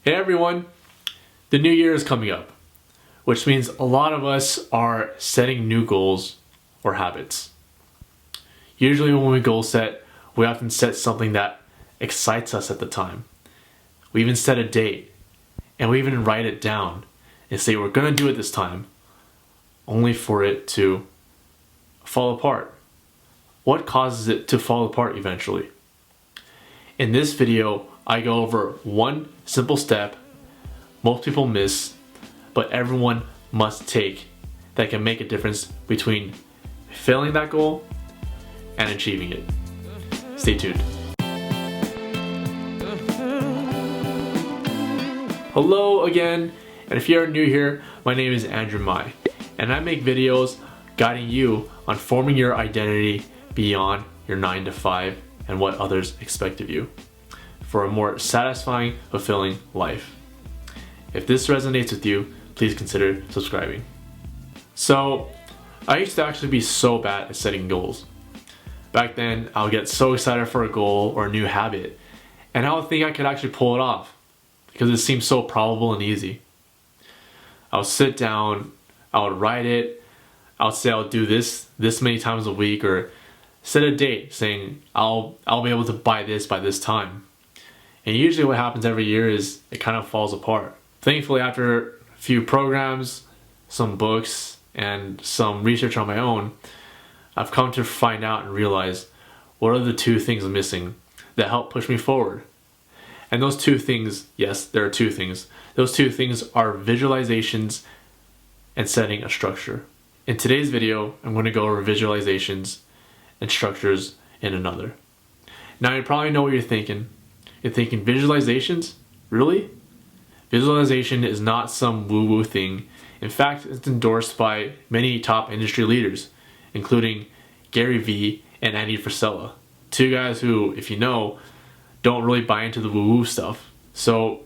Hey everyone! The new year is coming up, which means a lot of us are setting new goals or habits. Usually when we goal set, we often set something that excites us at the time. We even set a date, and we even write it down and say we're gonna do it this time, only for it to fall apart. What causes it to fall apart eventually? In this video, I go over one simple step most people miss, but everyone must take that can make a difference between failing that goal and achieving it. Stay tuned. Hello again, and if you're new here, my name is Andrew Mai, and I make videos guiding you on forming your identity beyond your 9 to 5 and what others expect of you, for a more satisfying, fulfilling life. If this resonates with you, please consider subscribing. So, I used to actually be so bad at setting goals. Back then, I would get so excited for a goal or a new habit, and I would think I could actually pull it off because it seemed so probable and easy. I would sit down, I would write it, I would say I'll do this many times a week, or set a date saying I'll be able to buy this by this time. And usually what happens every year is it kind of falls apart. Thankfully, after a few programs, some books, and some research on my own, I've come to find out and realize what are the two things missing that help push me forward. And those two things, yes, there are two things. Those two things are visualizations and setting a structure. In today's video, I'm going to go over visualizations and structures in another. Now you probably know what you're thinking. You're thinking, visualizations? Really? Visualization is not some woo-woo thing. In fact, it's endorsed by many top industry leaders, including Gary Vee and Andy Frisella. Two guys who, if you know, don't really buy into the woo-woo stuff. So,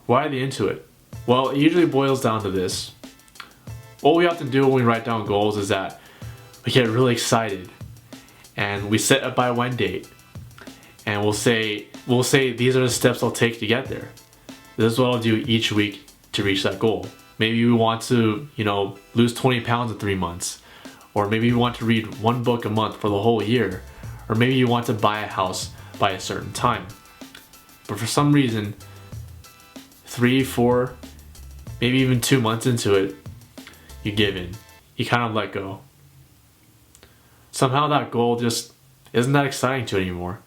why are they into it? Well, it usually boils down to this. What we often do when we write down goals is that we get really excited and we set a by when date. And we'll say these are the steps I'll take to get there. This is what I'll do each week to reach that goal. Maybe we want to, lose 20 pounds in 3 months. Or maybe you want to read one book a month for the whole year. Or maybe you want to buy a house by a certain time. But for some reason, 3, 4, maybe even 2 months into it, you give in. You kind of let go. Somehow that goal just isn't that exciting to you anymore.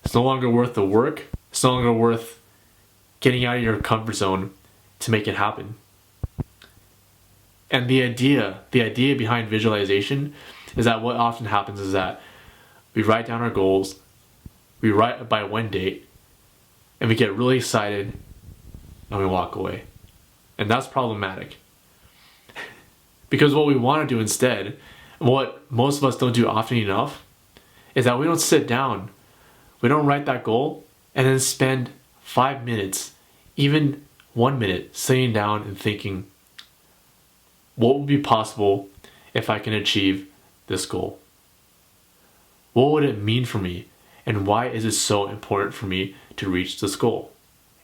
It's no longer worth the work. It's no longer worth getting out of your comfort zone to make it happen. And the idea behind visualization is that what often happens is that we write down our goals, we write a by when date, and we get really excited and we walk away. And that's problematic. Because what we want to do instead, and what most of us don't do often enough, is that we don't sit down, we don't write that goal, and then spend 5 minutes, even 1 minute, sitting down and thinking, what would be possible if I can achieve this goal? What would it mean for me? And why is it so important for me to reach this goal?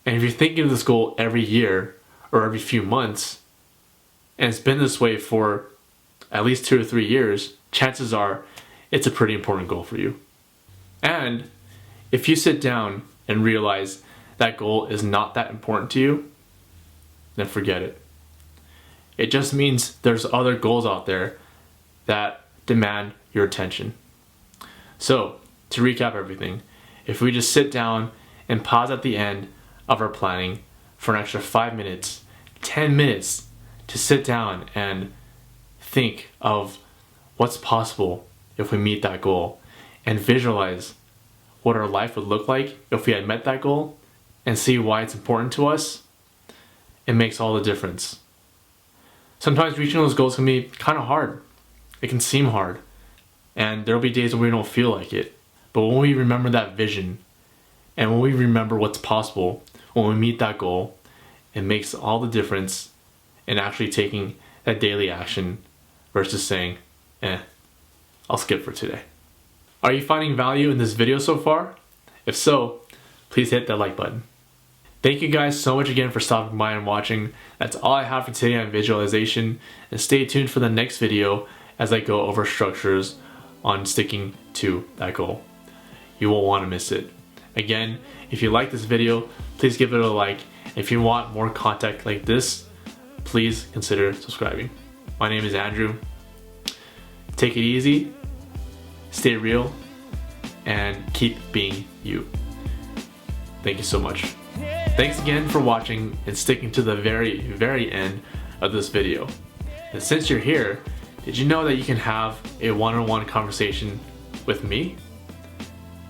And if you're thinking of this goal every year or every few months, and it's been this way for at least 2 or 3 years, chances are it's a pretty important goal for you. And if you sit down and realize that goal is not that important to you, then forget it. It just means there's other goals out there that demand your attention. So, to recap everything, if we just sit down and pause at the end of our planning for an extra 5 minutes, 10 minutes to sit down and think of what's possible if we meet that goal, and visualize what our life would look like if we had met that goal, and see why it's important to us, it makes all the difference. Sometimes reaching those goals can be kind of hard. It can seem hard. And there'll be days when we don't feel like it. But when we remember that vision, and when we remember what's possible, when we meet that goal, it makes all the difference in actually taking that daily action versus saying, I'll skip for today. Are you finding value in this video so far? If so, please hit that like button. Thank you guys so much again for stopping by and watching. That's all I have for today on visualization, and stay tuned for the next video as I go over structures on sticking to that goal. You won't want to miss it. Again, if you like this video, please give it a like. If you want more content like this, please consider subscribing. My name is Andrew. Take it easy, stay real, and keep being you. Thank you so much. Thanks again for watching and sticking to the very end of this video. And since you're here, did you know that you can have a one-on-one conversation with me?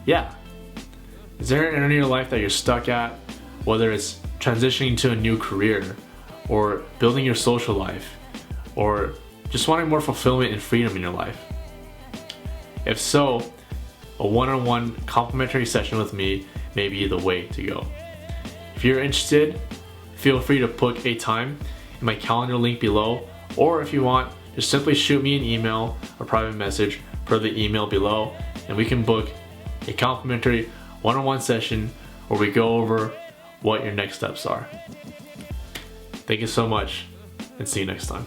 Yeah. Is there an area in your life that you're stuck at, whether it's transitioning to a new career, or building your social life, or just wanting more fulfillment and freedom in your life? If so, a one-on-one complimentary session with me may be the way to go. If you're interested, feel free to book a time in my calendar link below, or if you want, just simply shoot me an email or private message per the email below, and we can book a complimentary one-on-one session where we go over what your next steps are. Thank you so much, and see you next time.